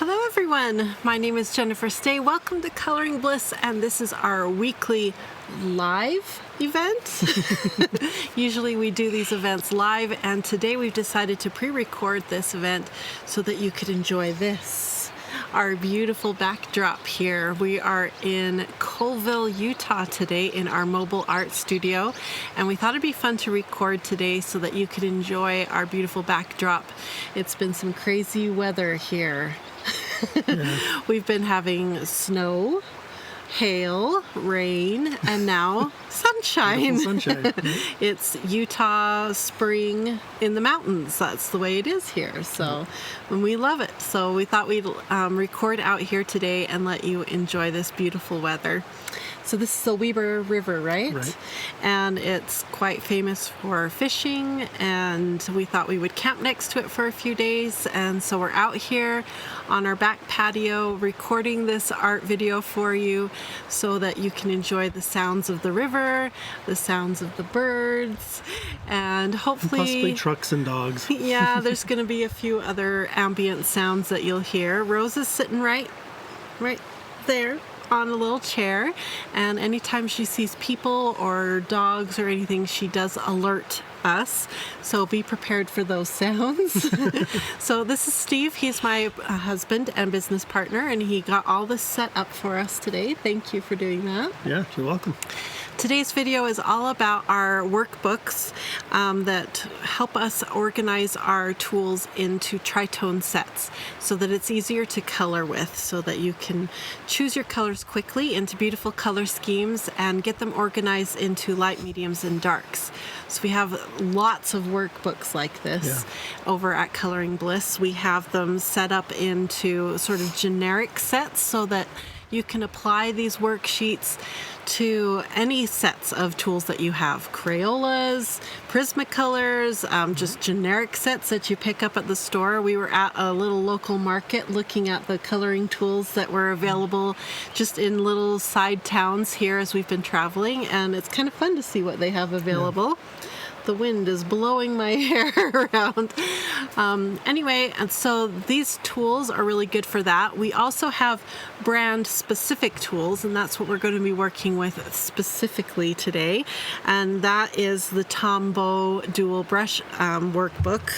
Hello everyone, my name is Jennifer Stay. Welcome to Coloring Bliss, and this is our weekly live event. Usually we do these events live, and today we've decided to pre-record this event so that you could enjoy this, our beautiful backdrop here. We are in Colville, Utah today in our mobile art studio, and we thought it'd be fun to record today so that you could enjoy our beautiful backdrop. It's been some crazy weather here. Yeah. We've been having snow, hail, rain, and now sunshine. Sunshine. It's Utah spring in the mountains. That's the way it is here. So, and we love it. So we thought we'd record out here today and let you enjoy this beautiful weather. So this is the Weber River, right? Right. And it's quite famous for fishing, and we thought we would camp next to it for a few days. And so we're out here on our back patio recording this art video for you so that you can enjoy the sounds of the river, the sounds of the birds, and hopefully... And possibly trucks and dogs. Yeah, there's going to be a few other ambient sounds that you'll hear. Rose is sitting right there on a little chair, and anytime she sees people or dogs or anything, she does alert us, so be prepared for those sounds. So this is Steve. He's my husband and business partner, and he got all this set up for us today. Thank you for doing that. Yeah, you're welcome. Today's video is all about our workbooks that help us organize our tools into Tri-Tone sets so that it's easier to color with, so that you can choose your colors quickly into beautiful color schemes and get them organized into light, mediums, and darks. So we have lots of workbooks like this over at Coloring Bliss. We have them set up into sort of generic sets so that you can apply these worksheets to any sets of tools that you have. Crayolas, Prismacolors, just generic sets that you pick up at the store. We were at a little local market looking at the coloring tools that were available just in little side towns here as we've been traveling, and it's kind of fun to see what they have available. Yeah. The wind is blowing my hair around. Anyway, and so these tools are really good for that. We also have brand-specific tools, and that's what we're going to be working with specifically today. And that is the Tombow Dual Brush Workbook.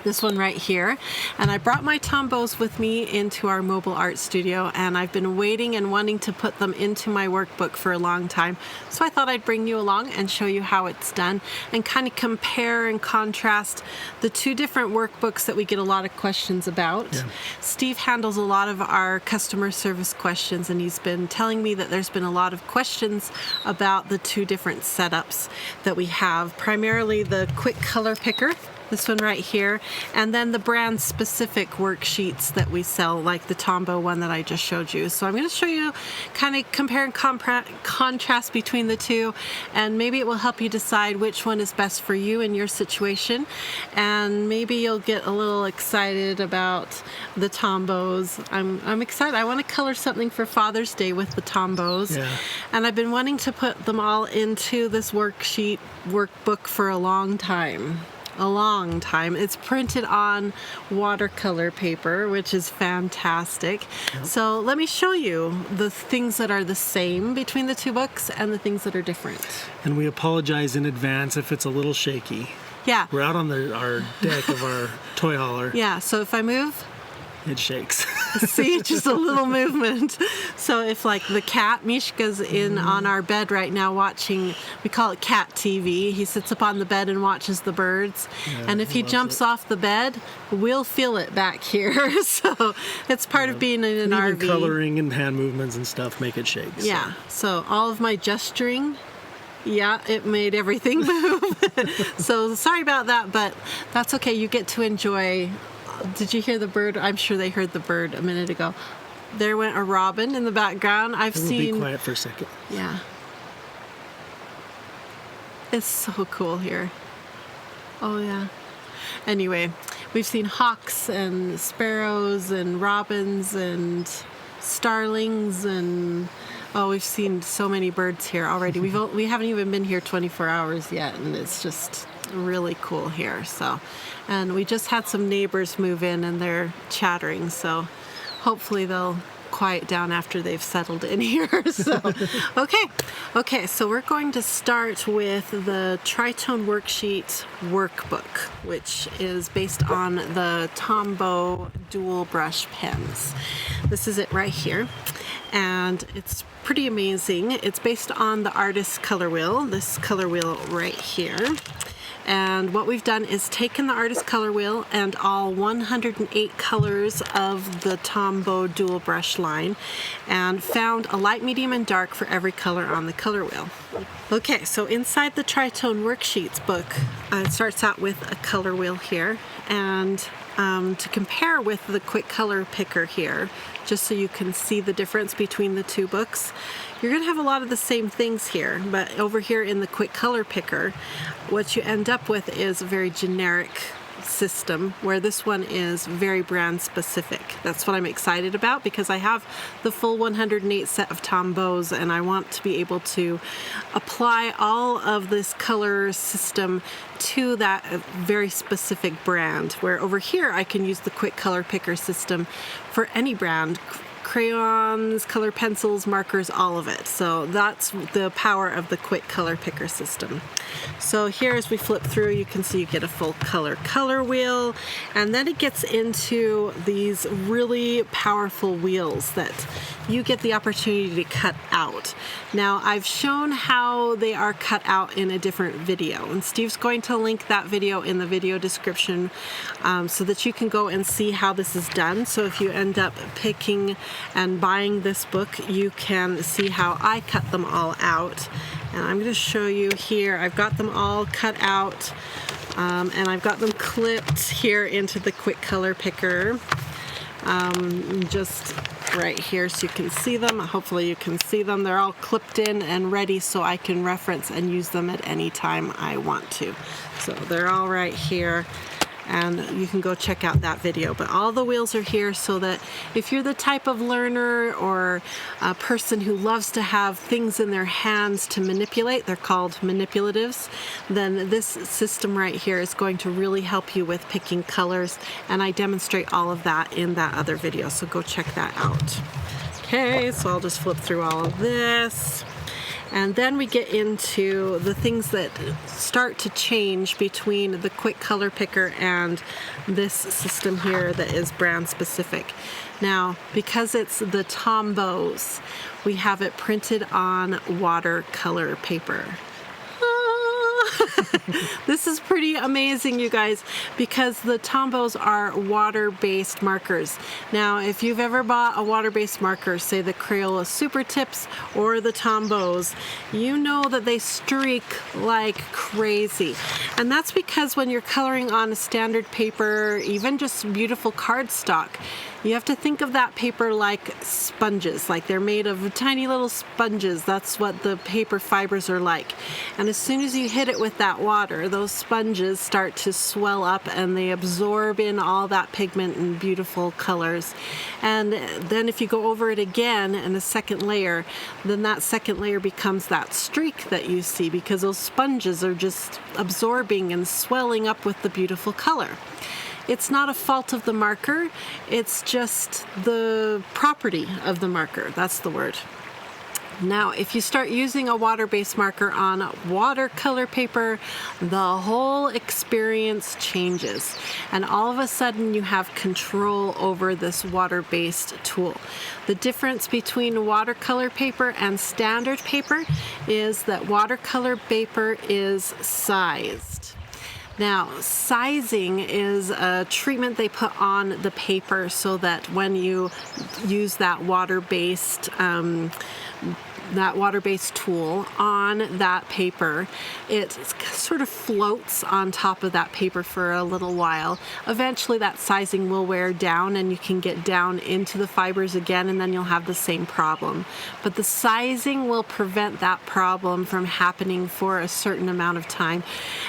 This one right here. And I brought my Tombows with me into our mobile art studio, and I've been waiting and wanting to put them into my workbook for a long time. So I thought I'd bring you along and show you how it's done and kind of compare and contrast the two different workbooks that we get a lot of questions about. Yeah. Steve handles a lot of our customer service questions, and he's been telling me that there's been a lot of questions about the two different setups that we have. Primarily the quick color picker, this one right here, and then the brand specific worksheets that we sell, like the Tombow one that I just showed you. So I'm going to show you, kind of compare and contrast between the two, and maybe it will help you decide which one is best for you in your situation, and maybe you'll get a little excited about the Tombows. I'm excited. I want to color something for Father's Day with the Tombows, and I've been wanting to put them all into this workbook for a long time. It's printed on watercolor paper, which is fantastic. Yep. So let me show you the things that are the same between the two books and the things that are different. And we apologize in advance if it's a little shaky. Yeah. We're out on our deck of our toy hauler. Yeah, so if I move, it shakes. See, just a little movement. So if like the cat, Mishka's in on our bed right now watching, we call it cat TV. He sits up on the bed and watches the birds. Yeah, and if he jumps off the bed, we'll feel it back here. So it's part of being in an RV. Even coloring and hand movements and stuff make it shake. Yeah, so all of my gesturing, it made everything move. So sorry about that, but that's okay. You get to enjoy. Did you hear the bird? I'm sure they heard the bird a minute ago. There went a robin in the background. I've seen... Be quiet for a second. Yeah. It's so cool here. Oh, yeah. Anyway, we've seen hawks and sparrows and robins and starlings and... Oh, we've seen so many birds here already. We haven't even been here 24 hours yet, and it's just really cool here. So, and we just had some neighbors move in and they're chattering, so hopefully they'll quiet down after they've settled in here. So, okay, so we're going to start with the Tritone Worksheet Workbook, which is based on the Tombow dual brush pens. This is it right here, and it's pretty amazing. It's based on the artist's color wheel, this color wheel right here. And what we've done is taken the artist color wheel and all 108 colors of the Tombow dual brush line and found a light, medium, and dark for every color on the color wheel. Okay, so inside the Tritone Worksheets book, it starts out with a color wheel here, and to compare with the quick color picker here, just so you can see the difference between the two books. You're going to have a lot of the same things here, but over here in the quick color picker, what you end up with is a very generic system, where this one is very brand specific. That's what I'm excited about, because I have the full 108 set of Tombows and I want to be able to apply all of this color system to that very specific brand, where over here I can use the quick color picker system for any brand. Crayons, color pencils, markers, all of it. So that's the power of the quick color picker system. So here, as we flip through, you can see you get a full color wheel, and then it gets into these really powerful wheels that you get the opportunity to cut out. Now, I've shown how they are cut out in a different video, and Steve's going to link that video in the video description so that you can go and see how this is done. So if you end up picking and buying this book, you can see how I cut them all out. And I'm going to show you here. I've got them all cut out, and I've got them clipped here into the quick color picker, just right here so you can see them. Hopefully you can see them. They're all clipped in and ready so I can reference and use them at any time I want to. So they're all right here, and you can go check out that video. But all the wheels are here so that if you're the type of learner or a person who loves to have things in their hands to manipulate, they're called manipulatives, then this system right here is going to really help you with picking colors, and I demonstrate all of that in that other video, so go check that out. Okay, so I'll just flip through all of this. And then we get into the things that start to change between the quick color picker and this system here that is brand specific. Now, because it's the Tombows, we have it printed on watercolor paper. This is pretty amazing, you guys, because the Tombows are water-based markers. Now, if you've ever bought a water-based marker, say the Crayola Super Tips or the Tombows, you know that they streak like crazy. And that's because when you're coloring on a standard paper, even just beautiful cardstock, you have to think of that paper like sponges, like they're made of tiny little sponges. That's what the paper fibers are like. And as soon as you hit it with that water, those sponges start to swell up and they absorb in all that pigment and beautiful colors. And then if you go over it again in a second layer, then that second layer becomes that streak that you see, because those sponges are just absorbing and swelling up with the beautiful color. It's not a fault of the marker, it's just the property of the marker. That's the word. Now, if you start using a water-based marker on watercolor paper, the whole experience changes. And all of a sudden, you have control over this water-based tool. The difference between watercolor paper and standard paper is that watercolor paper is sized. Now, sizing is a treatment they put on the paper so that when you use that water-based tool on that paper, it sort of floats on top of that paper for a little while. Eventually that sizing will wear down and you can get down into the fibers again, and then you'll have the same problem. But the sizing will prevent that problem from happening for a certain amount of time.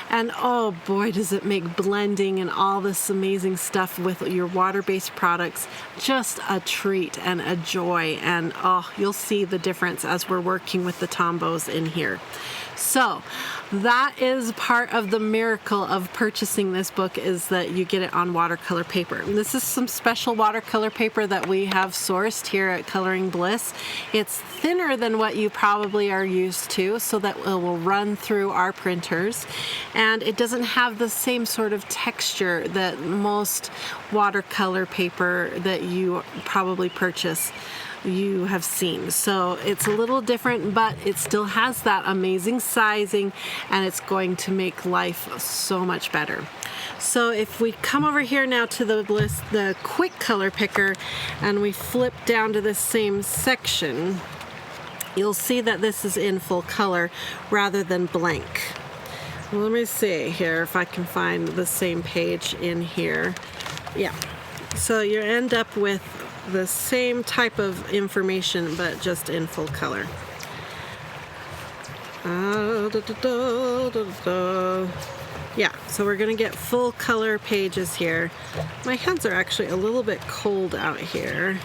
And oh boy, does it make blending and all this amazing stuff with your water-based products just a treat and a joy. And oh, you'll see the difference reference as we're working with the Tombows in here. So that is part of the miracle of purchasing this book, is that you get it on watercolor paper. And this is some special watercolor paper that we have sourced here at Coloring Bliss. It's thinner than what you probably are used to, so that it will run through our printers. And it doesn't have the same sort of texture that most watercolor paper that you probably purchase you have seen. So it's a little different, but it still has that amazing sizing, and it's going to make life so much better. So if we come over here now to the Bliss, the quick color picker, and we flip down to this same section, you'll see that this is in full color rather than blank. Let me see here if I can find the same page in here. Yeah, so you end up with the same type of information, but just in full color. Yeah, so we're gonna get full color pages here. My hands are actually a little bit cold out here,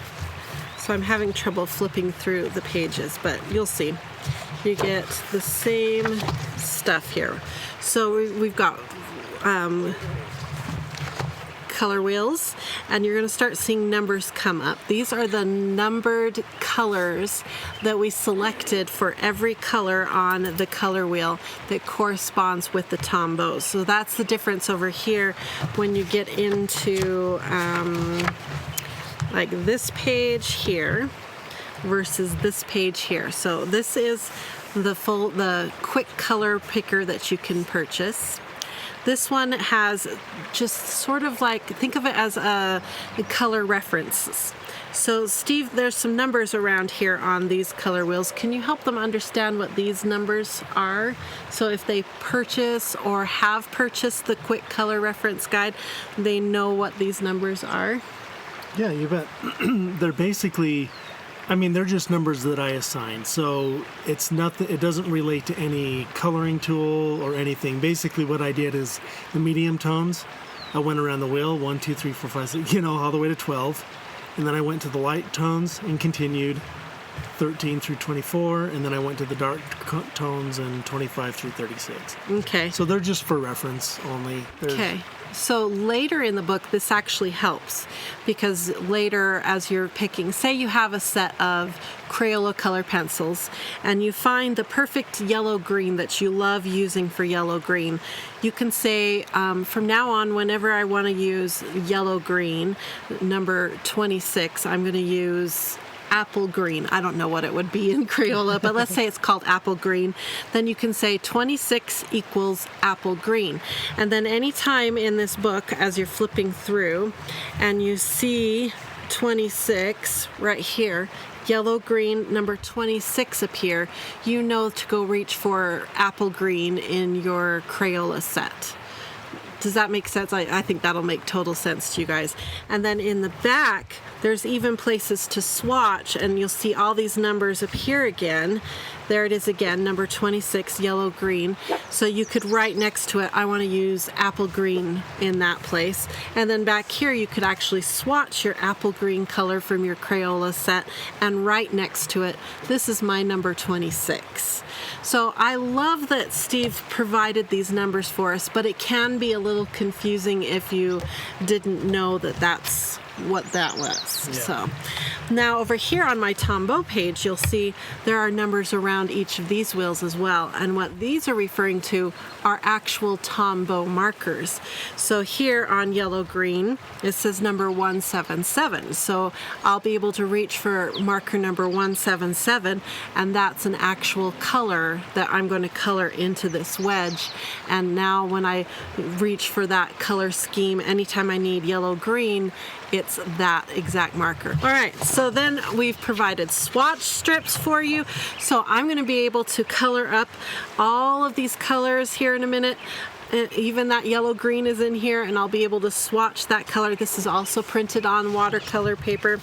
so I'm having trouble flipping through the pages, but you'll see. You get the same stuff here. So we've got color wheels, and you're going to start seeing numbers come up. These are the numbered colors that we selected for every color on the color wheel that corresponds with the Tombows. So that's the difference over here when you get into like this page here versus this page here. So this is the quick color picker that you can purchase. This one has just sort of like, think of it as a color references. So Steve, there's some numbers around here on these color wheels. Can you help them understand what these numbers are? So if they purchase or have purchased the quick color reference guide, they know what these numbers are? Yeah, you bet. They're basically, I mean, they're just numbers that I assign. So it's nothing, it doesn't relate to any coloring tool or anything. Basically what I did is the medium tones, I went around the wheel, 1, 2, 3, 4, 5, 6, all the way to 12. And then I went to the light tones and continued 13 through 24. And then I went to the dark tones and 25 through 36. Okay. So they're just for reference only. Okay. So later in the book, this actually helps, because later as you're picking, say you have a set of Crayola color pencils and you find the perfect yellow-green that you love using for yellow-green, you can say, from now on, whenever I want to use yellow-green, number 26, I'm going to use apple green. I don't know what it would be in Crayola, but let's say it's called apple green. Then you can say 26 equals apple green. And then anytime in this book, as you're flipping through and you see 26 right here, yellow green number 26 appear, you know to go reach for apple green in your Crayola set. Does that make sense? I think that'll make total sense to you guys. And then in the back, there's even places to swatch, and you'll see all these numbers appear again. There it is again, number 26, yellow green. So you could write next to it, I want to use apple green in that place. And then back here, you could actually swatch your apple green color from your Crayola set and write next to it, this is my number 26. So I love that Steve provided these numbers for us, but it can be a little confusing if you didn't know that that's what that was. Yeah. So now over here on my Tombow page, you'll see there are numbers around each of these wheels as well. And what these are referring to are actual Tombow markers. So here on yellow green, it says number 177. So I'll be able to reach for marker number 177, and that's an actual color that I'm going to color into this wedge. And now when I reach for that color scheme, anytime I need yellow green, it's that exact marker. All right, so then we've provided swatch strips for you. So I'm going to be able to color up all of these colors here in a minute even that yellow green is in here, and I'll be able to swatch that color. This is also printed on watercolor paper.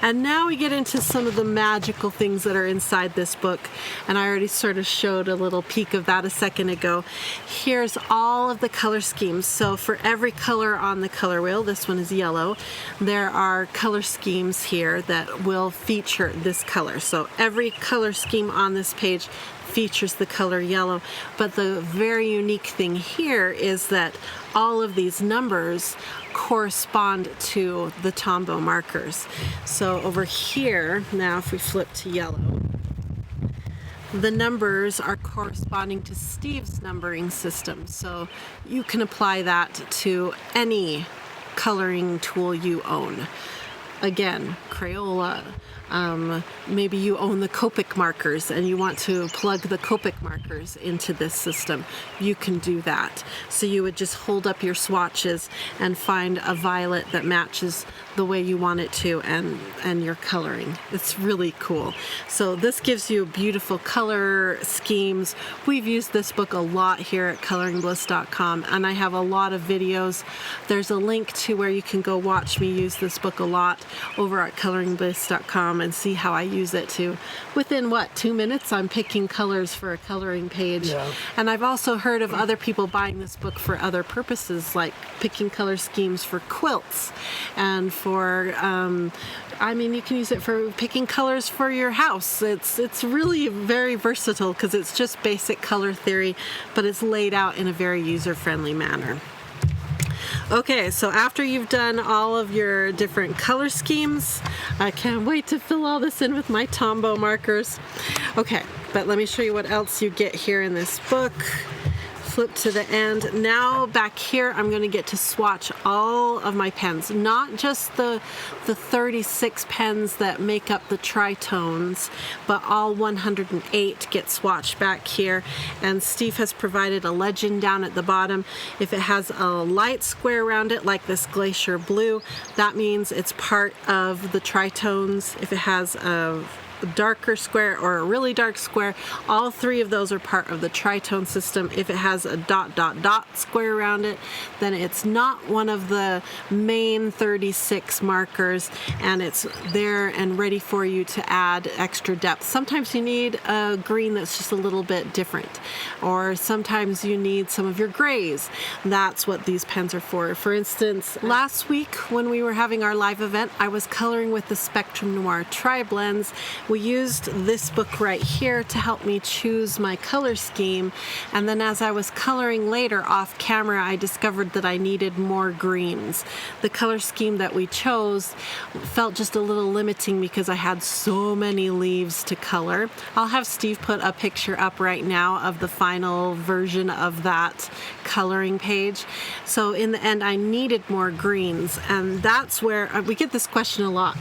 And now we get into some of the magical things that are inside this book, and I already sort of showed a little peek of that a second ago. Here's all of the color schemes. So for every color on the color wheel, this one is yellow, there are color schemes here that will feature this color. So every color scheme on this page features the color yellow, but the very unique thing here is that all of these numbers correspond to the Tombow markers. So over here, now if we flip to yellow, the numbers are corresponding to Steve's numbering system. So you can apply that to any coloring tool you own. Again, Crayola. Maybe you own the Copic markers and you want to plug the Copic markers into this system. You can do that. So you would just hold up your swatches and find a violet that matches the way you want it to, and you're coloring. It's really cool. So this gives you beautiful color schemes. We've used this book a lot here at coloringbliss.com, and I have a lot of videos. There's a link to where you can go watch me use this book a lot over at coloringbliss.com and see how I use it to, within 2 minutes, I'm picking colors for a coloring page. Yeah. And I've also heard of other people buying this book for other purposes, like picking color schemes for quilts and for, I mean, you can use it for picking colors for your house. It's really very versatile because it's just basic color theory, but it's laid out in a very user-friendly manner. Okay, so after you've done all of your different color schemes, I can't wait to fill all this in with my Tombow markers. Okay, but let me show you what else you get here in this book. Flip to the end. Now back here, I'm going to get to swatch all of my pens, not just the 36 pens that make up the Tri-Tones, but all 108 get swatched back here. And Steve has provided a legend down at the bottom. If it has a light square around it, like this Glacier Blue, that means it's part of the Tri-Tones. If it has a darker square or a really dark square, all three of those are part of the Tritone system. If it has a ... square around it, then it's not one of the main 36 markers, and it's there and ready for you to add extra depth. Sometimes you need a green that's just a little bit different, or sometimes you need some of your grays. That's what these pens are for. For instance, last week when we were having our live event, I was coloring with the Spectrum Noir Tri-Blends. We used this book right here to help me choose my color scheme, and then as I was coloring later off camera, I discovered that I needed more greens. The color scheme that we chose felt just a little limiting because I had so many leaves to color. I'll have Steve put a picture up right now of the final version of that coloring page. So in the end, I needed more greens, and that's where we get this question a lot.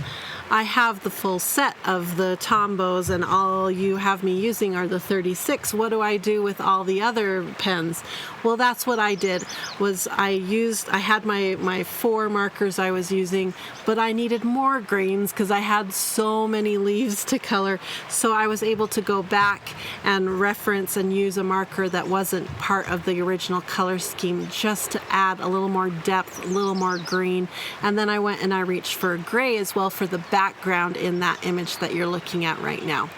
I have the full set of the Tombows and all you have me using are the 36. What do I do with all the other pens? Well, that's what I did. Was I had my 4 markers I was using, but I needed more greens because I had so many leaves to color. So I was able to go back and reference and use a marker that wasn't part of the original color scheme, just to add a little more depth, a little more green. And then I went and I reached for a gray as well for the background in that image that you're looking at right now.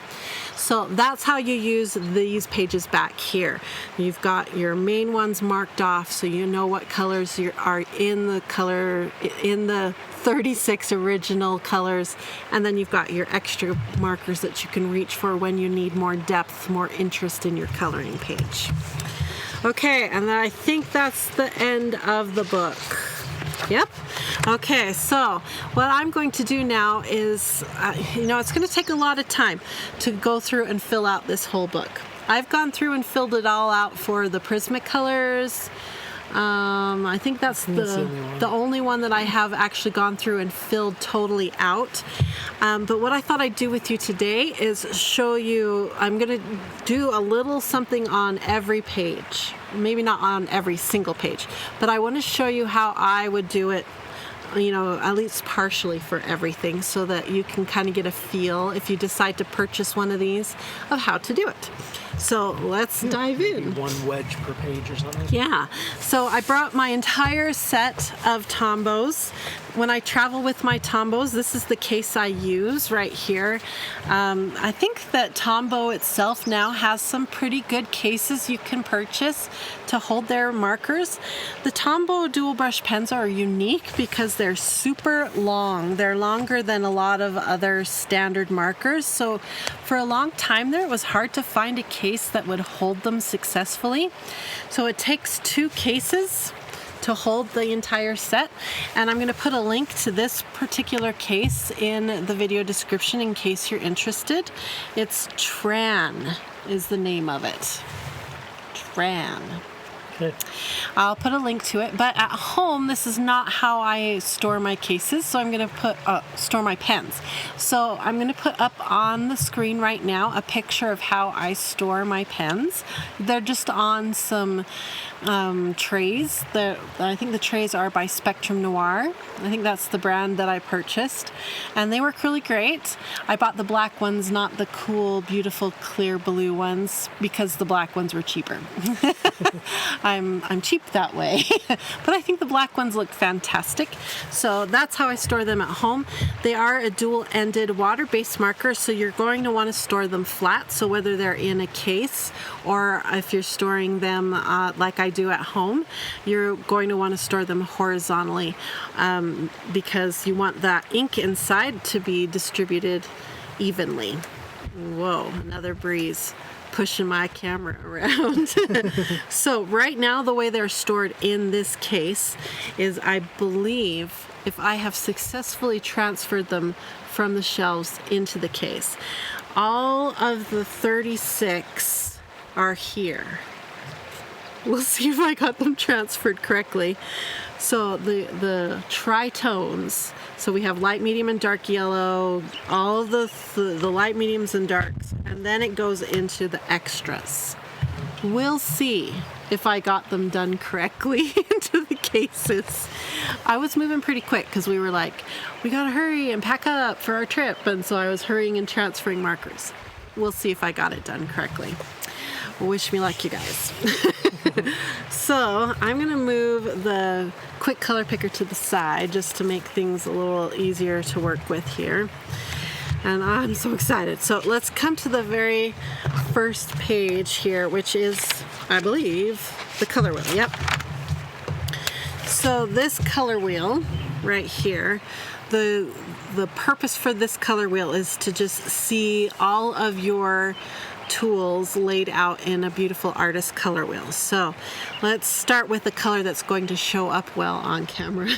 So that's how you use these pages back here. You've got your main ones marked off so you know what colors are in the 36 original colors, and then you've got your extra markers that you can reach for when you need more depth, more interest in your coloring page. Okay, and I think that's the end of the book. Yep. Okay, so what I'm going to do now is, it's going to take a lot of time to go through and fill out this whole book. I've gone through and filled it all out for the Prismacolors. I think that's the only one that I have actually gone through and filled totally out. But what I thought I'd do with you today is show you, I'm going to do a little something on every page. Maybe not on every single page, but I want to show you how I would do it, at least partially for everything, so that you can kind of get a feel, if you decide to purchase one of these, of how to do it. So let's dive in. One wedge per page or something. Yeah, so I brought my entire set of Tombows. When I travel with my Tombows, this is the case I use right here. I think that Tombow itself now has some pretty good cases you can purchase to hold their markers. The Tombow dual brush pens are unique because they're super long. They're longer than a lot of other standard markers. So for a long time there, it was hard to find a case that would hold them successfully. So it takes 2 cases to hold the entire set, and I'm going to put a link to this particular case in the video description in case you're interested. It's TRAN is the name of it. TRAN. Okay. I'll put a link to it, but at home this is not how I store my cases, so I'm going to put store my pens. So I'm going to put up on the screen right now a picture of how I store my pens. They're just on some trays. I think the trays are by Spectrum Noir. I think that's the brand that I purchased, and they work really great. I bought the black ones, not the cool, beautiful, clear blue ones, because the black ones were cheaper. I'm cheap that way, but I think the black ones look fantastic. So that's how I store them at home. They are a dual-ended water-based marker, so you're going to want to store them flat. So whether they're in a case or if you're storing them like I do at home, you're going to want to store them horizontally because you want that ink inside to be distributed evenly. Whoa, another breeze pushing my camera around. So right now the way they're stored in this case is, I believe, if I have successfully transferred them from the shelves into the case, all of the 36 are here. We'll see if I got them transferred correctly. So the Tri-Tones, so we have light, medium, and dark yellow, all of the light, mediums, and darks, and then it goes into the extras. We'll see if I got them done correctly into the cases. I was moving pretty quick because we were like, we gotta hurry and pack up for our trip, and so I was hurrying and transferring markers. We'll see if I got it done correctly. Wish me luck, you guys. So I'm gonna move the quick color picker to the side just to make things a little easier to work with here. And I'm so excited. So let's come to the very first page here, which is, I believe, the color wheel. Yep. So this color wheel right here, the purpose for this color wheel is to just see all of your tools laid out in a beautiful artist color wheel. So let's start with the color that's going to show up well on camera.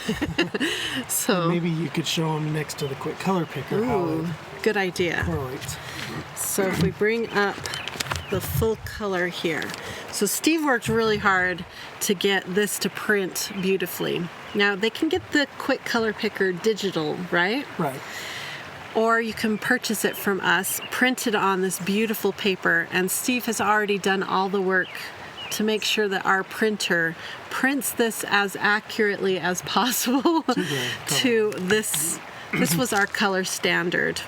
So maybe you could show them next to the quick color picker. Ooh, good idea. Correlates. So if we bring up the full color here. So Steve worked really hard to get this to print beautifully. Now they can get the quick color picker digital, right? Right. Or you can purchase it from us, printed on this beautiful paper, and Steve has already done all the work to make sure that our printer prints this as accurately as possible to this. This was our color standard.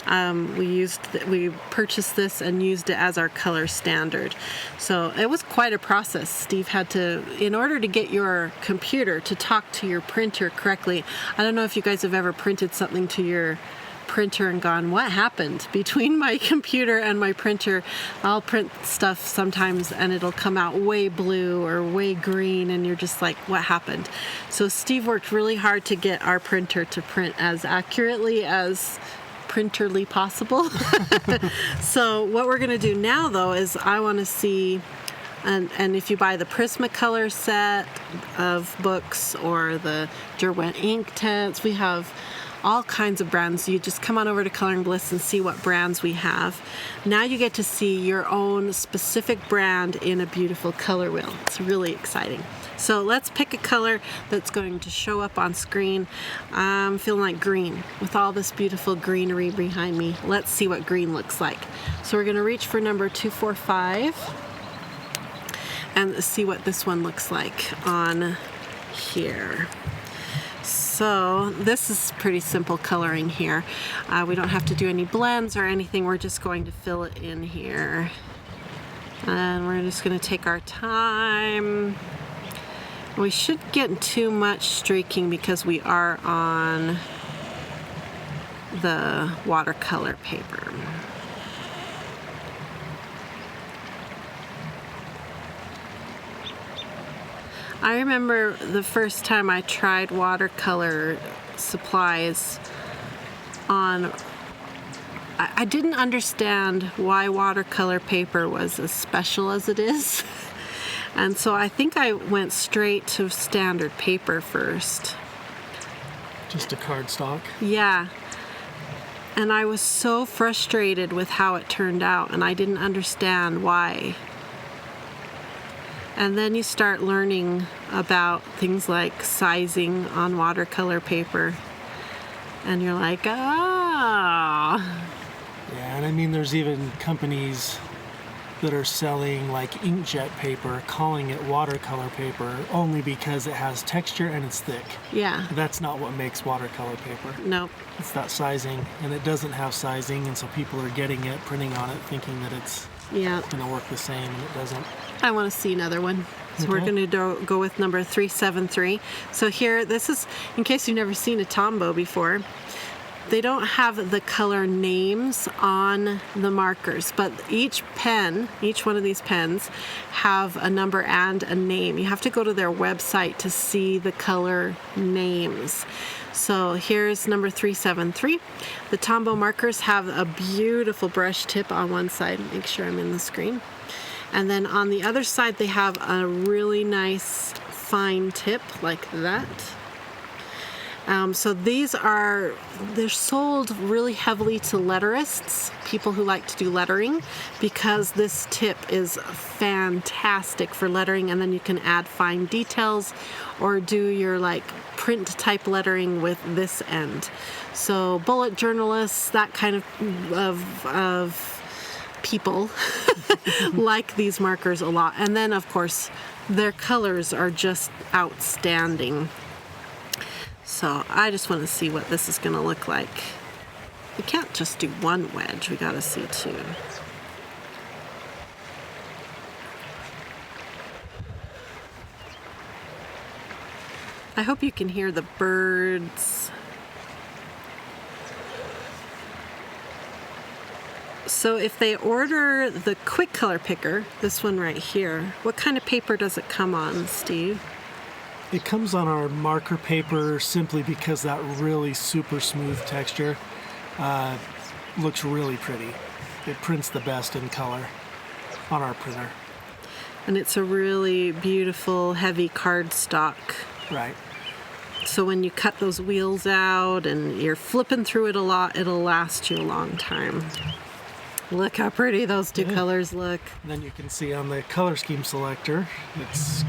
We purchased this and used it as our color standard. So it was quite a process. Steve had to, in order to get your computer to talk to your printer correctly. I don't know if you guys have ever printed something to your printer and gone, what happened between my computer and my printer? I'll print stuff sometimes and it'll come out way blue or way green and you're just like, what happened? So Steve worked really hard to get our printer to print as accurately as printerly possible. So what we're going to do now though is I want to see, and if you buy the Prismacolor set of books or the Derwent Inktense, we have all kinds of brands. You just come on over to Coloring Bliss and see what brands we have. Now you get to see your own specific brand in a beautiful color wheel. It's really exciting. So let's pick a color that's going to show up on screen. I'm feeling like green with all this beautiful greenery behind me. Let's see what green looks like. So we're going to reach for number 245 and see what this one looks like on here. So this is pretty simple coloring here. We don't have to do any blends or anything. We're just going to fill it in here. And we're just going to take our time. We shouldn't get too much streaking because we are on the watercolor paper. I remember the first time I tried watercolor supplies on, I didn't understand why watercolor paper was as special as it is. And so I think I went straight to standard paper first. Just a cardstock? Yeah. And I was so frustrated with how it turned out, and I didn't understand why. And then you start learning about things like sizing on watercolor paper, and you're like, ah. Yeah, and I mean, there's even companies that are selling like inkjet paper, calling it watercolor paper only because it has texture and it's thick. Yeah. That's not what makes watercolor paper. Nope. It's that sizing, and it doesn't have sizing, and so people are getting it, printing on it, thinking that it's Yeah. going to work the same, and it doesn't. I want to see another one. So we're Okay. going to go with number 373. So here, this is, in case you've never seen a Tombow before, they don't have the color names on the markers, but each one of these pens have a number and a name. You have to go to their website to see the color names. So here's number 373. The Tombow markers have a beautiful brush tip on one side. Make sure I'm in the screen. And then on the other side, they have a really nice fine tip like that. So they're sold really heavily to letterists, people who like to do lettering, because this tip is fantastic for lettering, and then you can add fine details or do your like print type lettering with this end. So bullet journalists, that kind of people like these markers a lot. And then of course their colors are just outstanding. So I just want to see what this is going to look like. We can't just do one wedge, we got to see two. I hope you can hear the birds. So if they order the quick color picker, this one right here, what kind of paper does it come on, Steve? It comes on our marker paper simply because that really super smooth texture looks really pretty. It prints the best in color on our printer. And it's a really beautiful, heavy cardstock. Right. So when you cut those wheels out and you're flipping through it a lot, it'll last you a long time. Look how pretty those two colors look. And then you can see on the color scheme selector, it's,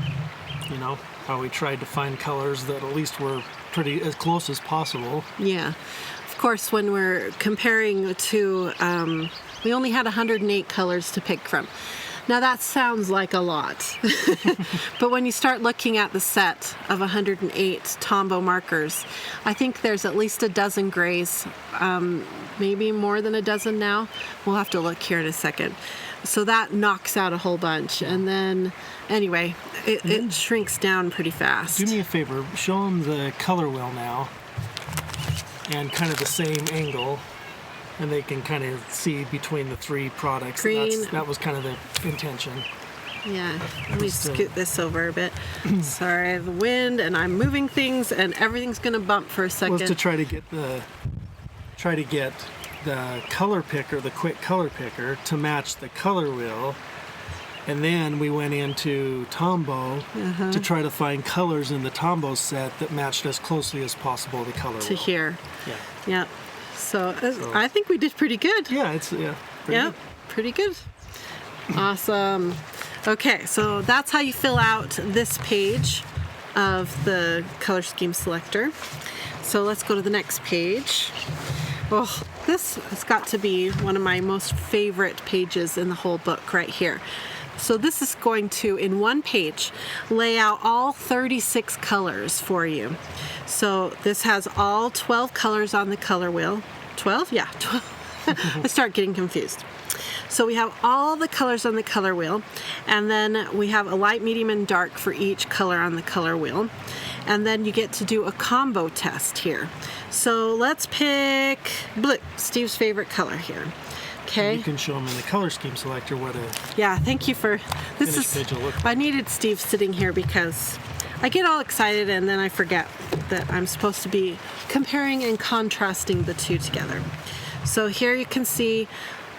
you know, how we tried to find colors that at least were pretty as close as possible. Yeah. Of course, when we're comparing to, we only had 108 colors to pick from. Now that sounds like a lot, but when you start looking at the set of 108 Tombow markers, I think there's at least a dozen grays, maybe more than a dozen now. We'll have to look here in a second. So that knocks out a whole bunch, and then anyway, it shrinks down pretty fast. Do me a favor, show them the color wheel now, and kind of the same angle, and they can kind of see between the three products. Green. That was kind of the intention. Yeah, let me scoot this over a bit. Sorry, the wind, and I'm moving things, and everything's gonna bump for a second. Was to try to get the color picker, the quick color picker, to match the color wheel. And then we went into Tombow to try to find colors in the Tombow set that matched as closely as possible the color to wheel. here. Yeah. Yeah. So I think we did pretty good. Yeah, it's pretty good. Pretty good. Awesome. Okay, so that's how you fill out this page of the color scheme selector. So let's go to the next page. Oh, this has got to be one of my most favorite pages in the whole book right here. So this is going to, in one page, lay out all 36 colors for you. So this has all 12 colors on the color wheel. 12? Yeah, 12. I start getting confused. So we have all the colors on the color wheel, and then we have a light, medium, and dark for each color on the color wheel. And then you get to do a combo test here. So let's pick blue, Steve's favorite color here. Okay. You can show them in the color scheme selector what a Yeah, thank you for this. finished page will look like. I needed Steve sitting here because I get all excited and then I forget that I'm supposed to be comparing and contrasting the two together. So here you can see.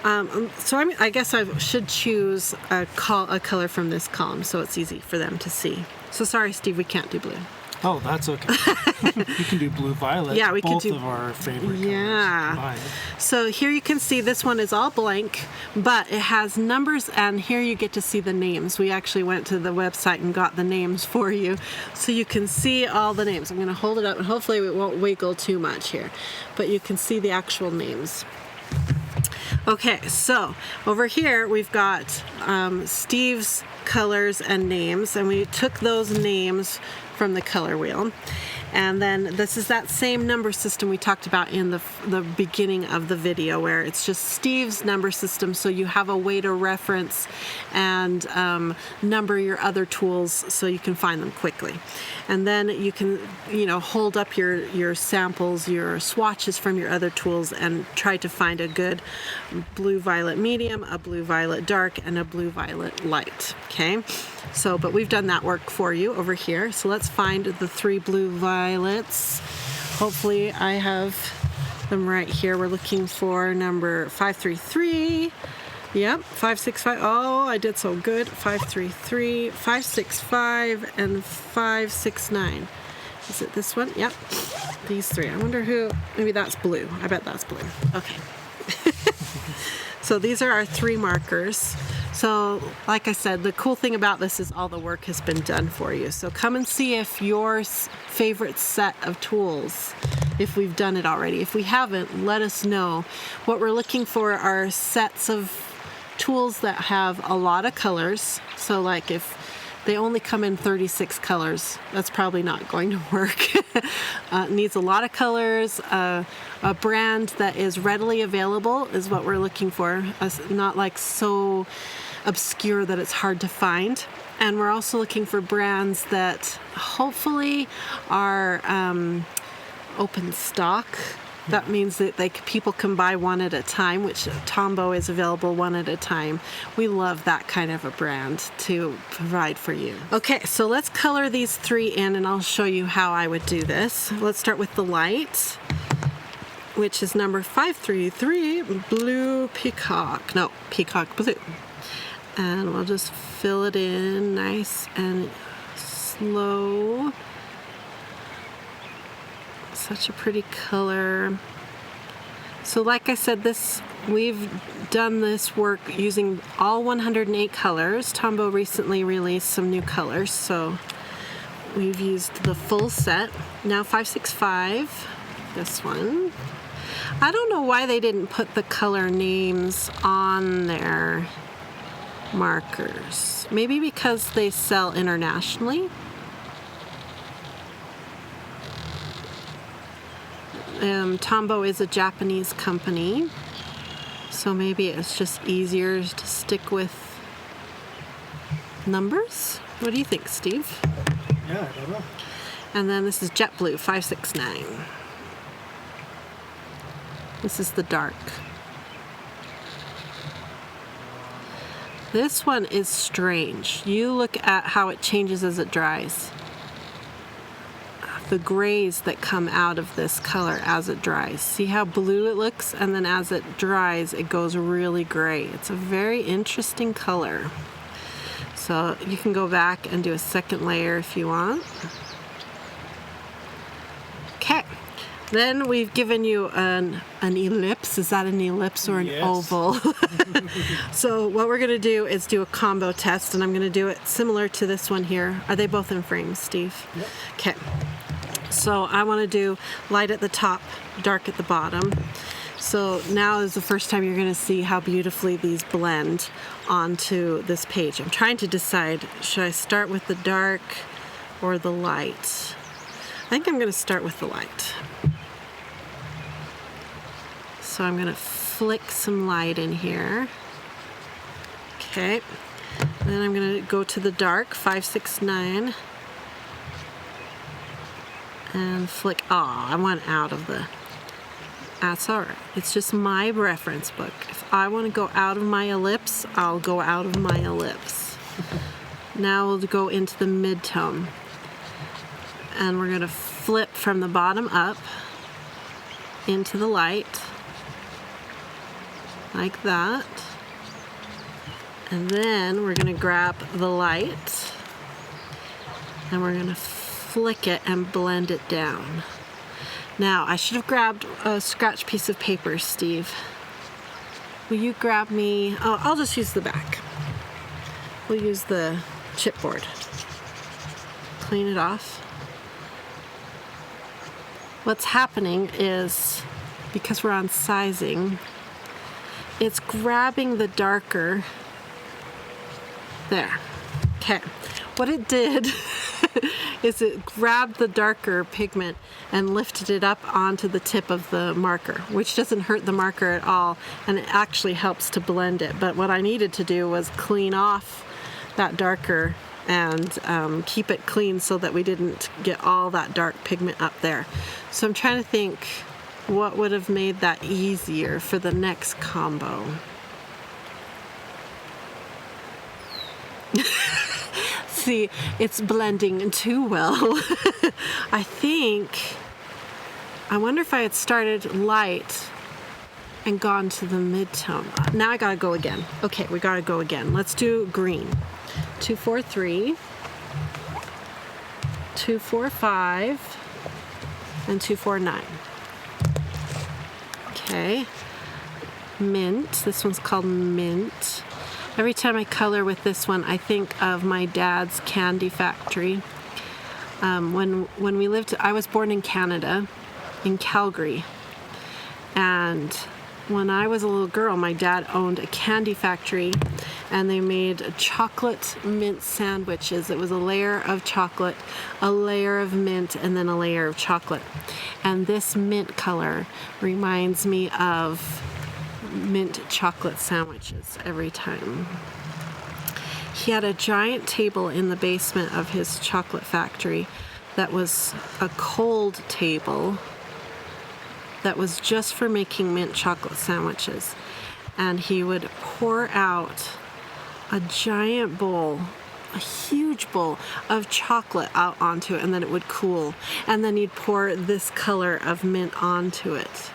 I guess I should choose a color from this column so it's easy for them to see. So sorry, Steve, we can't do blue. Oh, that's okay. You can do blue violet. Yeah, we both could do of our favorite Yeah. colors combined. So here you can see this one is all blank, but it has numbers, and here you get to see the names. We actually went to the website and got the names for you, so you can see all the names. I'm going to hold it up, and hopefully it won't wiggle too much here, but you can see the actual names. Okay, so over here we've got Steve's colors and names, and we took those names from the color wheel. And then this is that same number system we talked about in the beginning of the video, where it's just Steve's number system, so you have a way to reference and number your other tools so you can find them quickly. And then you can, hold up your samples, your swatches from your other tools and try to find a good blue violet medium, a blue violet dark, and a blue violet light. Okay, so but we've done that work for you over here. So let's find the 3 blue violets. Hopefully I have them right here. We're looking for number 533. Yep, 565. Oh, I did so good. 533, 565, and 569. Is it this one? Yep, these 3. I wonder who, maybe that's blue. I bet that's blue. Okay. So these are our 3 markers. So like I said, the cool thing about this is all the work has been done for you. So come and see if your favorite set of tools, if we've done it already. If we haven't, let us know. What we're looking for are sets of tools that have a lot of colors. So like if they only come in 36 colors, that's probably not going to work. It needs a lot of colors. A brand that is readily available is what we're looking for. Not like so obscure that it's hard to find. And we're also looking for brands that hopefully are open stock. That means that people can buy one at a time, which Tombow is available one at a time. We love that kind of a brand to provide for you. Okay, so let's color these 3 in, and I'll show you how I would do this. Let's start with the light, which is number 533, blue peacock. No, peacock blue. And we'll just fill it in nice and slow. Such a pretty color. So like I said, we've done this work using all 108 colors. Tombow recently released some new colors, so we've used the full set. Now 565, this one. I don't know why they didn't put the color names on their markers. Maybe because they sell internationally. Tombow is a Japanese company, so maybe it's just easier to stick with numbers. What do you think, Steve? Yeah, I don't know. And then this is jet blue, 569. This is the dark. This one is strange. You look at how it changes as it dries. The grays that come out of this color as it dries. See how blue it looks? And then as it dries, it goes really gray. It's a very interesting color. So you can go back and do a second layer if you want. Okay. Then we've given you an ellipse. Is that an ellipse or an oval? So what we're going to do is do a combo test, and I'm going to do it similar to this one here. Are they both in frames, Steve? Yep. Okay. So I want to do light at the top, dark at the bottom. So now is the first time you're going to see how beautifully these blend onto this page. I'm trying to decide, should I start with the dark or the light? I think I'm going to start with the light. So I'm going to flick some light in here. Okay. Then I'm going to go to the dark, 569, and flick. I went out of the. That's all right. It's just my reference book. If I want to go out of my ellipse, I'll go out of my ellipse. Now we'll go into the mid-tone. And we're going to flip from the bottom up into the light, like that. And then we're going to grab the light and we're going to flick it and blend it down. Now, I should have grabbed a scratch piece of paper, Steve. Will you grab me? Oh, I'll just use the back. We'll use the chipboard. Clean it off. What's happening is, because we're on sizing, it's grabbing the darker. There. Okay. What it did is it grabbed the darker pigment and lifted it up onto the tip of the marker, which doesn't hurt the marker at all, and it actually helps to blend it. But what I needed to do was clean off that darker and keep it clean so that we didn't get all that dark pigment up there. So I'm trying to think what would have made that easier for the next combo. See, it's blending too well. I wonder if I had started light and gone to the mid-tone. Now I gotta go again. Okay, we gotta go again. Let's do green. 243, 245, and 249. Okay. Mint. This one's called mint. Every time I color with this one, I think of my dad's candy factory. When we lived, I was born in Canada, in Calgary, and when I was a little girl, my dad owned a candy factory, and they made chocolate mint sandwiches. It was a layer of chocolate, a layer of mint, and then a layer of chocolate. And this mint color reminds me of mint chocolate sandwiches every time. He had a giant table in the basement of his chocolate factory that was a cold table that was just for making mint chocolate sandwiches. And he would pour out a giant bowl, a huge bowl of chocolate out onto it, and then it would cool. And then he'd pour this color of mint onto it.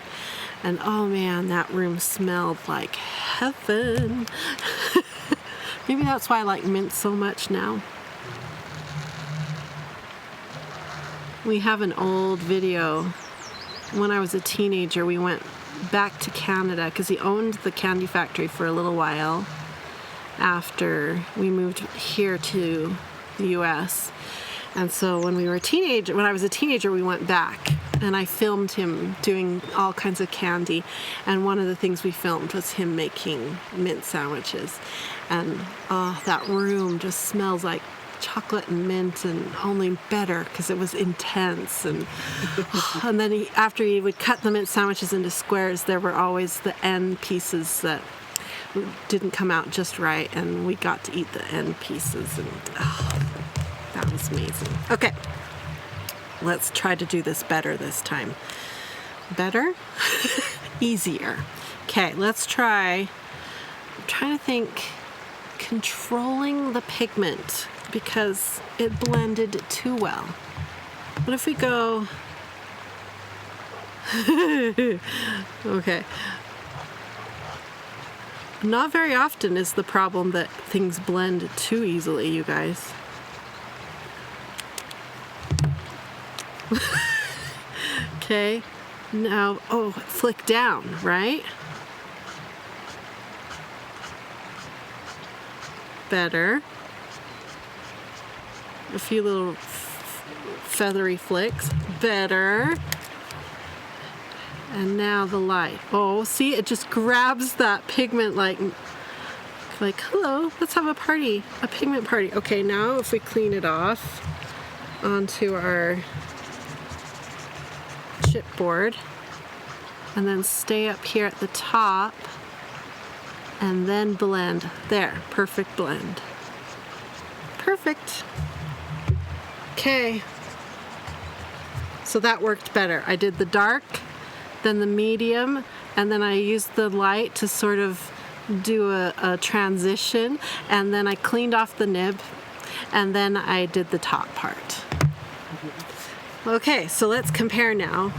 And oh man, that room smelled like heaven. Maybe that's why I like mint so much now. We have an old video. When I was a teenager, we went back to Canada because he owned the candy factory for a little while after we moved here to the US. And so when I was a teenager, we went back and I filmed him doing all kinds of candy. And one of the things we filmed was him making mint sandwiches. And that room just smells like chocolate and mint, and only better because it was intense. And and then after he would cut the mint sandwiches into squares, there were always the end pieces that didn't come out just right, and we got to eat the end pieces, and that was amazing. Okay, let's try to do this better this time. Better? Easier. Okay, let's try. I'm trying to think. Controlling the pigment because it blended too well. What if we go... Okay. Not very often is the problem that things blend too easily, you guys. Okay. Now, flick down, right? Better. A few little feathery flicks. Better. And now the light. Oh, see, it just grabs that pigment like, hello, let's have a party, a pigment party. Okay, now if we clean it off onto our chipboard and then stay up here at the top and then blend. There, perfect blend. Perfect. Okay. So that worked better. I did the dark, then the medium, and then I used the light to sort of do a transition, and then I cleaned off the nib, and then I did the top part. Okay, so let's compare now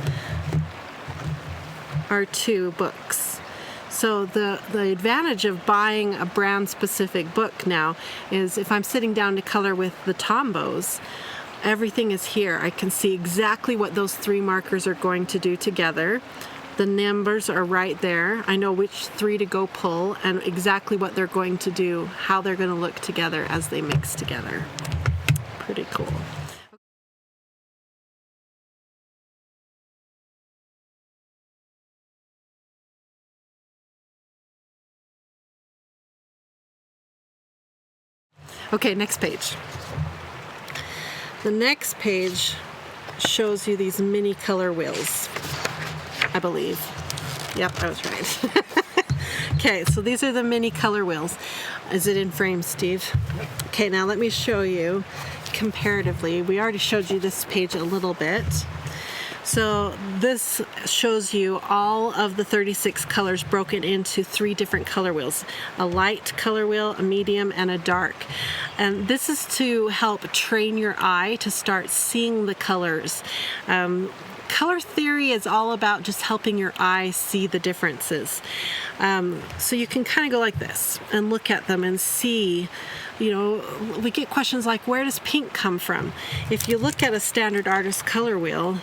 our two books. So the advantage of buying a brand specific book now is if I'm sitting down to color with the Tombows, everything is here. I can see exactly what those three markers are going to do together. The numbers are right there. I know which three to go pull and exactly what they're going to do, how they're going to look together as they mix together. Pretty cool. Okay, next page. The next page shows you these mini color wheels, I believe. Yep, I was right. Okay, so these are the mini color wheels. Is it in frame, Steve? Okay, now let me show you comparatively. We already showed you this page a little bit. So this shows you all of the 36 colors broken into 3 different color wheels: a light color wheel, a medium, and a dark. And this is to help train your eye to start seeing the colors. Color theory is all about just helping your eye see the differences. So you can kind of go like this and look at them and see. You know, we get questions like, where does pink come from? If you look at a standard artist color wheel,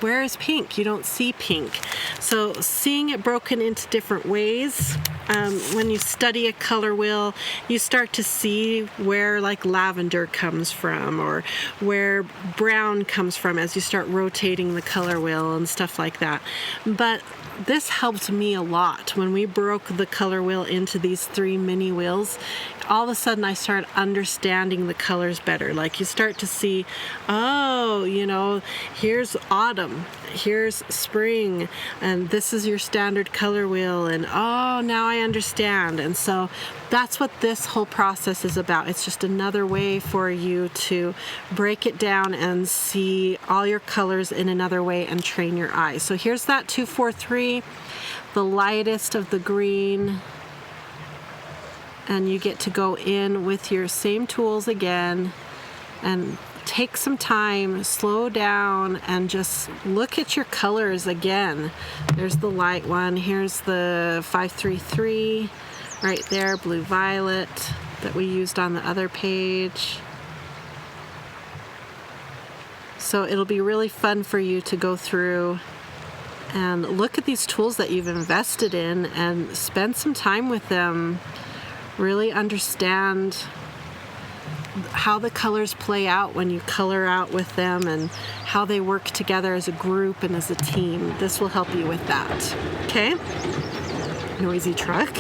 where is pink? You don't see pink. So seeing it broken into different ways, when you study a color wheel, you start to see where like lavender comes from or where brown comes from as you start rotating the color wheel and stuff like that. But this helped me a lot when we broke the color wheel into these 3 mini wheels. All of a sudden I started understanding the colors better. Like you start to see, oh, you know, here's autumn, here's spring, and this is your standard color wheel, and oh, now I understand. And so that's what this whole process is about. It's just another way for you to break it down and see all your colors in another way and train your eye. So here's that 243, the lightest of the green. And you get to go in with your same tools again and take some time, slow down, and just look at your colors again. There's the light one. Here's the 533 right there, blue violet, that we used on the other page. So it'll be really fun for you to go through and look at these tools that you've invested in and spend some time with them. Really understand how the colors play out when you color out with them and how they work together as a group and as a team. This will help you with that. Okay? Noisy truck.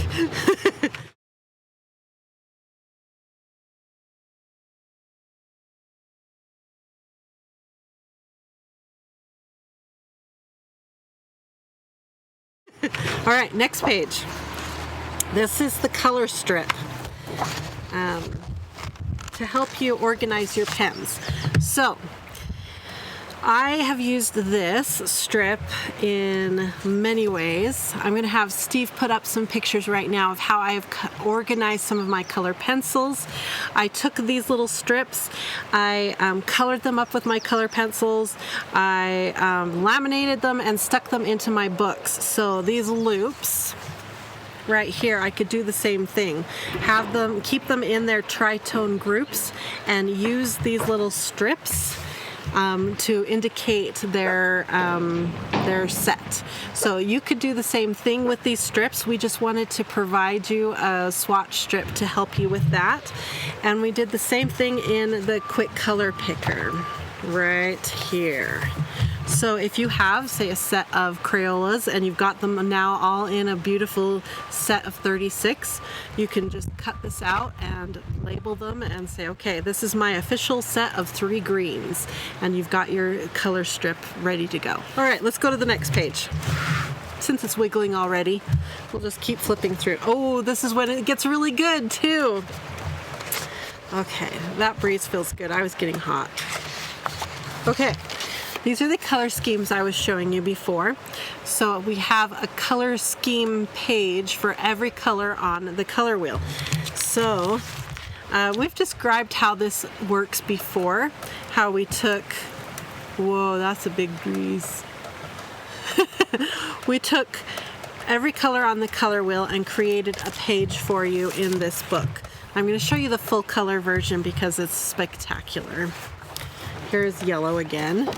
All right, next page. This is the color strip to help you organize your pens. So I have used this strip in many ways. I'm going to have Steve put up some pictures right now of how I have organized some of my color pencils. I took these little strips, I colored them up with my color pencils, I laminated them and stuck them into my books. So these loops right here, I could do the same thing. Have them, keep them in their Tritone groups and use these little strips to indicate their set. So you could do the same thing with these strips. We just wanted to provide you a swatch strip to help you with that. And we did the same thing in the quick color picker right here. So if you have, say, a set of Crayolas and you've got them now all in a beautiful set of 36, you can just cut this out and label them and say, okay, this is my official set of 3 greens, and you've got your color strip ready to go. All right, let's go to the next page. since it's wiggling already, we'll just keep flipping through. Oh, this is when it gets really good too. Okay, that breeze feels good. I was getting hot. Okay, these are the color schemes I was showing you before. So we have a color scheme page for every color on the color wheel. So we've described how this works before, how we took, whoa, that's a big breeze. We took every color on the color wheel and created a page for you in this book. I'm going to show you the full color version because it's spectacular. Here's yellow again.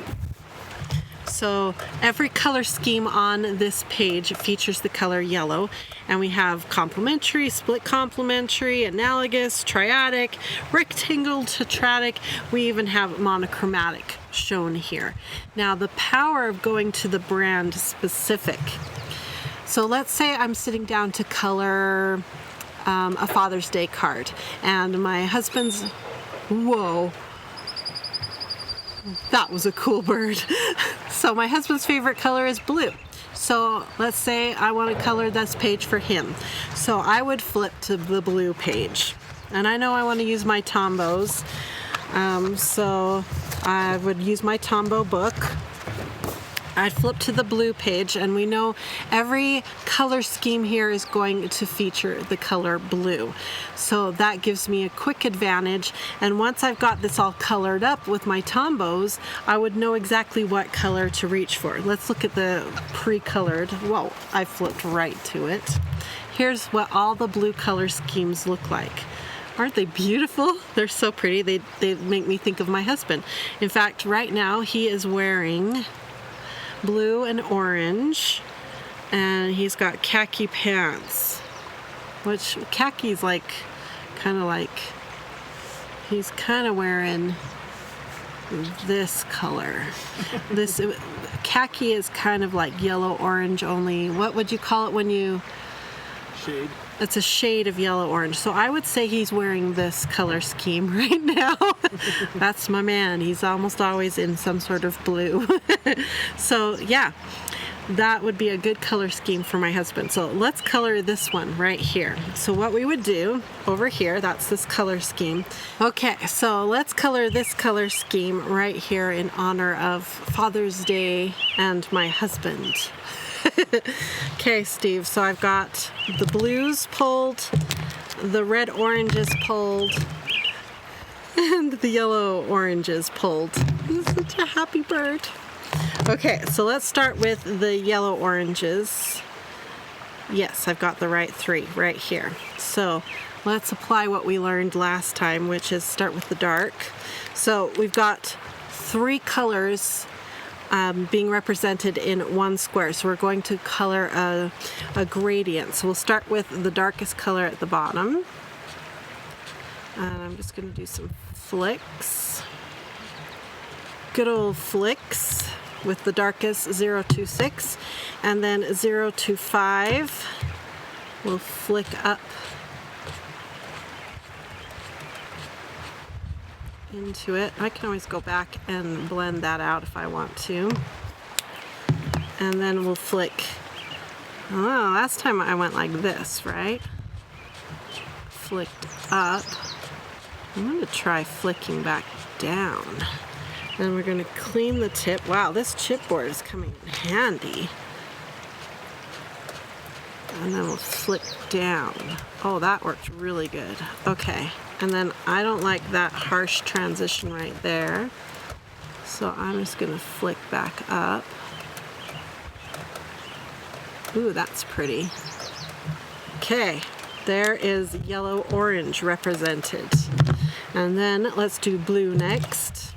So every color scheme on this page features the color yellow, and we have complementary, split complementary, analogous, triadic, rectangle, tetradic. We even have monochromatic shown here. Now the power of going to the brand specific. So let's say I'm sitting down to color a Father's Day card, and my husband's, whoa, that was a cool bird. So my husband's favorite color is blue. So let's say I want to color this page for him. So I would flip to the blue page. And I know I want to use my Tombows. So I would use my Tombow book. I'd flip to the blue page, and we know every color scheme here is going to feature the color blue. So that gives me a quick advantage, and once I've got this all colored up with my Tombows, I would know exactly what color to reach for. Let's look at the pre-colored. Whoa, I flipped right to it. Here's what all the blue color schemes look like. Aren't they beautiful? They're so pretty. They make me think of my husband. In fact, right now he is wearing blue and orange, and he's got khaki pants, which khaki's like he's kind of wearing this color. This khaki is kind of like yellow orange only. What would you call it when you Shade. It's a shade of yellow orange. So I would say he's wearing this color scheme right now. That's my man. He's almost always in some sort of blue. So yeah, that would be a good color scheme for my husband. So let's color this one right here. So what we would do over here, that's this color scheme. Okay, so let's color this color scheme right here in honor of Father's Day and my husband. Okay, Steve, so I've got the blues pulled, the red oranges pulled, and the yellow oranges pulled. He's such a happy bird. Okay, so let's start with the yellow oranges. Yes, I've got the right three right here. So let's apply what we learned last time, which is start with the dark. So we've got three colors being represented in one square. So we're going to color a gradient. So we'll start with the darkest color at the bottom. And I'm just going to do some flicks. Good old flicks with the darkest 0 to 6. And then 0 to 5 we'll flick up into it. I can always go back and blend that out if I want to. And then we'll flick. Oh, last time I went like this, right? Flicked up. I'm going to try flicking back down. And we're going to clean the tip. Wow, this chipboard is coming in handy. And then we'll flick down. Oh, that worked really good. Okay. And then I don't like that harsh transition right there. So I'm just going to flick back up. Ooh, that's pretty. Okay, there is yellow-orange represented. And then let's do blue next.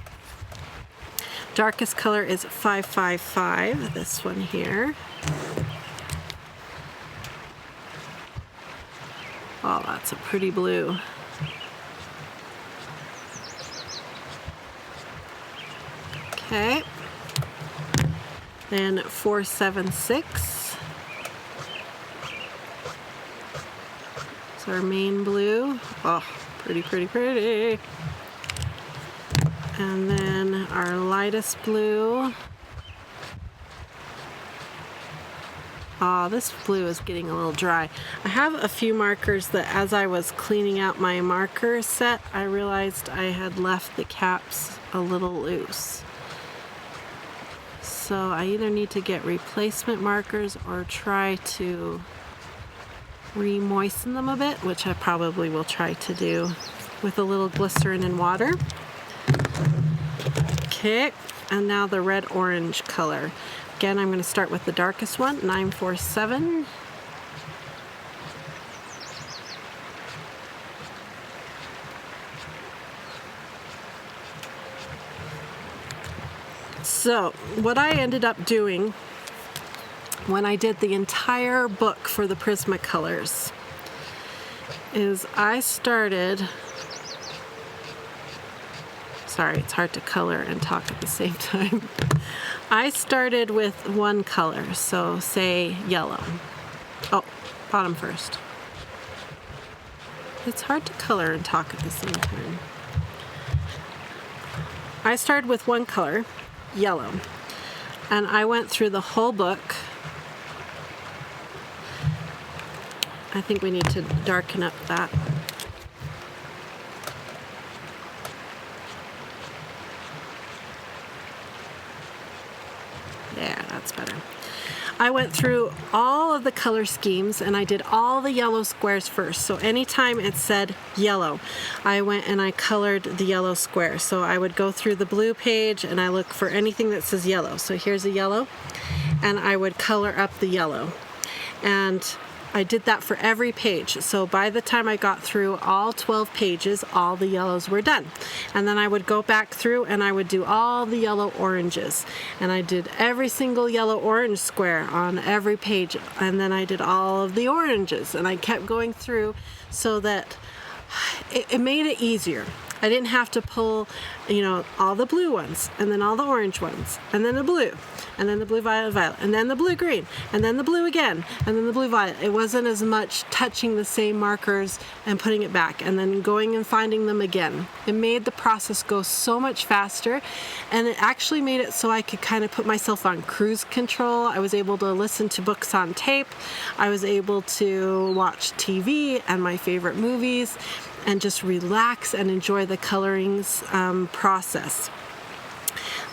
Darkest color is 555, this one here. Oh, that's a pretty blue. Okay, then 476 is our main blue. Oh, pretty, pretty, pretty. And then our lightest blue. This blue is getting a little dry. I have a few markers that as I was cleaning out my marker set, I realized I had left the caps a little loose. So I either need to get replacement markers or try to re-moisten them a bit, which I probably will try to do with a little glycerin and water. Okay, and now the red-orange color. Again, I'm going to start with the darkest one, 947. So, what I ended up doing when I did the entire book for the Prismacolors is I started... Sorry, it's hard to color and talk at the same time. I started with one color, so say yellow. Oh, bottom first. It's hard to color and talk at the same time. I started with one color, yellow, and I went through the whole book. I think we need to darken up that. There, that's better. I went through all of the color schemes and I did all the yellow squares first. So anytime it said yellow, I went and I colored the yellow square. So I would go through the blue page and I look for anything that says yellow. So here's a yellow, and I would color up the yellow. And I did that for every page. So by the time I got through all 12 pages, all the yellows were done. And then I would go back through and I would do all the yellow oranges. And I did every single yellow orange square on every page. And then I did all of the oranges. And I kept going through so that it made it easier. I didn't have to pull, all the blue ones, and then all the orange ones, and then the blue, and then the blue, violet, violet, and then the blue, green, and then the blue again, and then the blue, violet. It wasn't as much touching the same markers and putting it back, and then going and finding them again. It made the process go so much faster, and it actually made it so I could kind of put myself on cruise control. I was able to listen to books on tape. I was able to watch TV and my favorite movies, and just relax and enjoy the colorings process.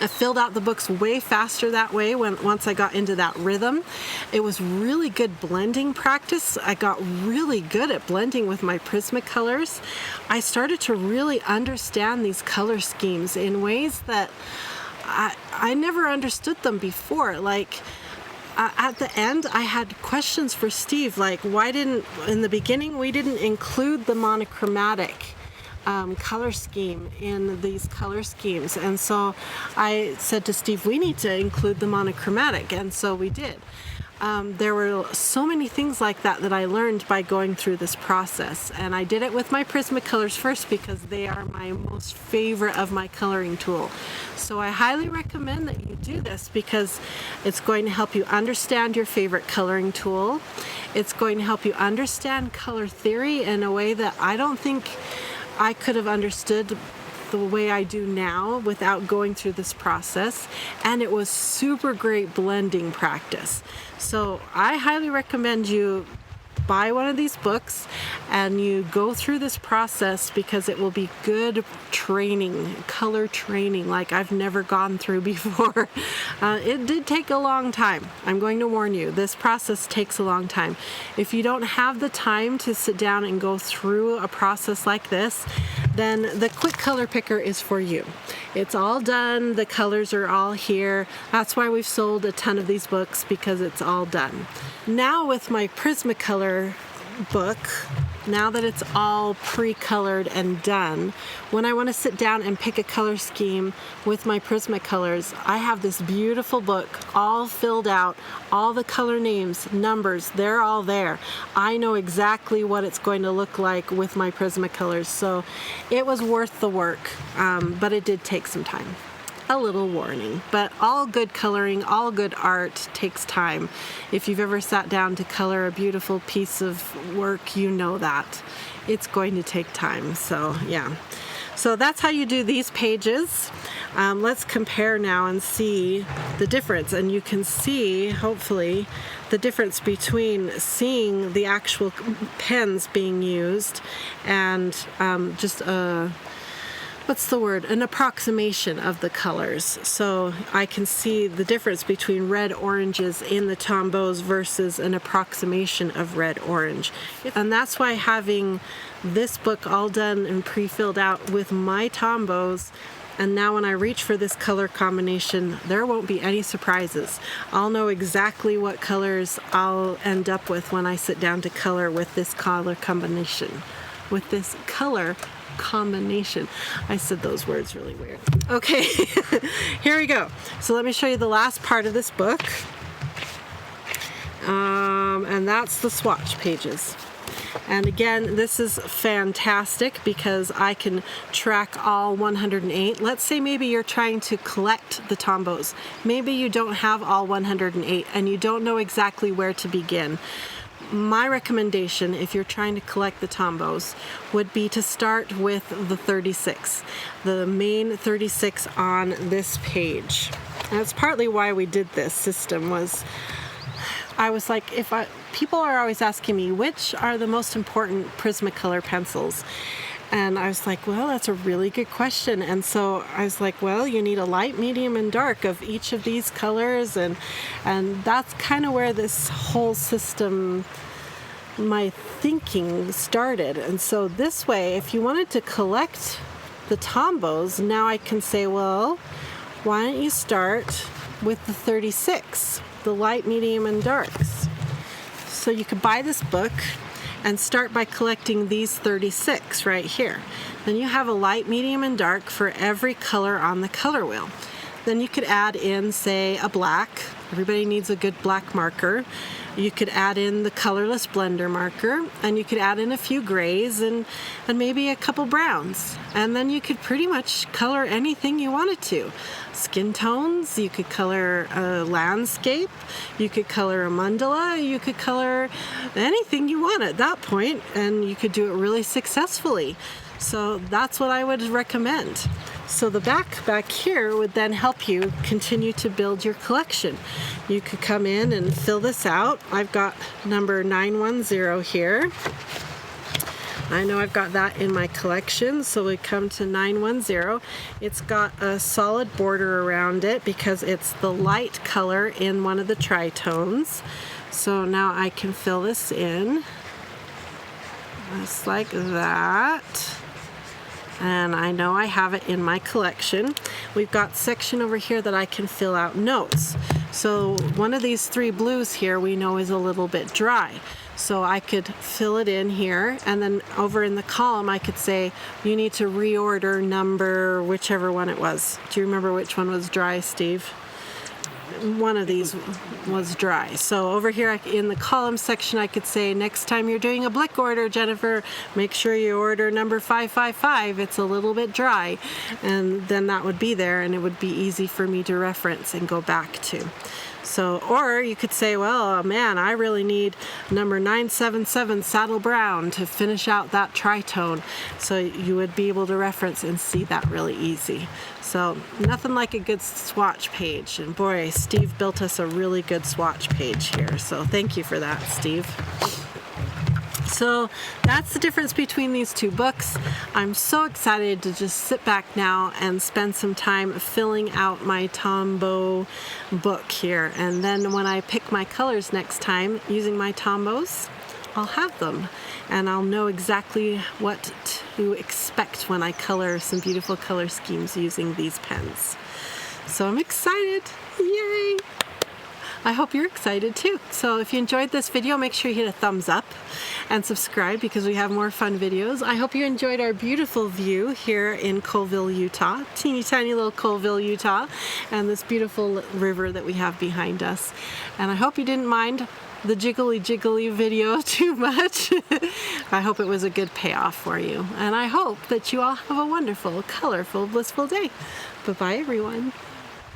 I filled out the books way faster that way once I got into that rhythm. It was really good blending practice. I got really good at blending with my Prismacolors. I started to really understand these color schemes in ways that I never understood them before. Like, at the end, I had questions for Steve, like in the beginning, we didn't include the monochromatic color scheme in these color schemes. And so I said to Steve, we need to include the monochromatic, and so we did. There were so many things like that I learned by going through this process. And I did it with my Prismacolors first because they are my most favorite of my coloring tool. So I highly recommend that you do this because it's going to help you understand your favorite coloring tool. It's going to help you understand color theory in a way that I don't think I could have understood the way I do now without going through this process. And it was super great blending practice. So I highly recommend you buy one of these books and you go through this process because it will be good training, color training like I've never gone through before. It did take a long time. I'm going to warn you, this process takes a long time. If you don't have the time to sit down and go through a process like this, then the quick color picker is for you. It's all done, the colors are all here. That's why we've sold a ton of these books, because it's all done. Now with my Prismacolor book, now that it's all pre-colored and done, when I want to sit down and pick a color scheme with my Prismacolors, I have this beautiful book all filled out, all the color names, numbers, they're all there. I know exactly what it's going to look like with my Prismacolors, so it was worth the work, but it did take some time. A little warning, but all good coloring, all good art takes time. If you've ever sat down to color a beautiful piece of work, you know that. It's going to take time, so yeah. So that's how you do these pages. Let's compare now and see the difference. And you can see, hopefully, the difference between seeing the actual pens being used and just a, what's the word? An approximation of the colors. So I can see the difference between red oranges in the Tombows versus an approximation of red orange. And that's why having this book all done and pre-filled out with my Tombows, and now when I reach for this color combination, there won't be any surprises. I'll know exactly what colors I'll end up with when I sit down to color with this color combination. With this color combination. I said those words really weird. Okay, here we go. So let me show you the last part of this book. And that's the swatch pages. And again, this is fantastic because I can track all 108. Let's say maybe you're trying to collect the Tombows. Maybe you don't have all 108 and you don't know exactly where to begin. My recommendation, if you're trying to collect the Tombows, would be to start with the 36, the main 36 on this page. And that's partly why we did this system. Was I was like, people are always asking me, which are the most important Prismacolor pencils? And I was like, well, that's a really good question. And so I was like, well, you need a light, medium, and dark of each of these colors. And that's kind of where this whole system, my thinking started. And so this way, if you wanted to collect the Tombows, now I can say, well, why don't you start with the 36, the light, medium, and darks? So you could buy this book and start by collecting these 36 right here. Then you have a light, medium, and dark for every color on the color wheel. Then you could add in, say, a black. Everybody needs a good black marker. You could add in the colorless blender marker, and you could add in a few grays and maybe a couple browns. And then you could pretty much color anything you wanted to. Skin tones, you could color a landscape, you could color a mandala, you could color anything you want at that point, and you could do it really successfully. So that's what I would recommend. So the back here would then help you continue to build your collection. You could come in and fill this out. I've got number 910 here. I know I've got that in my collection, so we come to 910. It's got a solid border around it because it's the light color in one of the Tri-Tones. So now I can fill this in just like that. And I know I have it in my collection. We've got section over here that I can fill out notes. So one of these three blues here we know is a little bit dry. So I could fill it in here, and then over in the column I could say, you need to reorder number whichever one it was. Do you remember which one was dry, Steve? One of these was dry. So over here in the column section I could say, next time you're doing a Blick order, Jennifer, make sure you order number 555. It's a little bit dry. And then that would be there, and it would be easy for me to reference and go back to. So, or you could say, well, man, I really need number 977 Saddle Brown to finish out that Tri-Tone. So you would be able to reference and see that really easy. So nothing like a good swatch page. And boy, Steve built us a really good swatch page here. So thank you for that, Steve. So that's the difference between these two books. I'm so excited to just sit back now and spend some time filling out my Tombow book here. And then when I pick my colors next time using my Tombows, I'll have them. And I'll know exactly what to expect when I color some beautiful color schemes using these pens. So I'm excited. Yay! I hope you're excited too. So if you enjoyed this video, make sure you hit a thumbs up and subscribe because we have more fun videos. I hope you enjoyed our beautiful view here in Colville, Utah. Teeny tiny little Colville, Utah, and this beautiful river that we have behind us. And I hope you didn't mind the jiggly video too much. I hope it was a good payoff for you. And I hope that you all have a wonderful, colorful, blissful day. Bye-bye, everyone.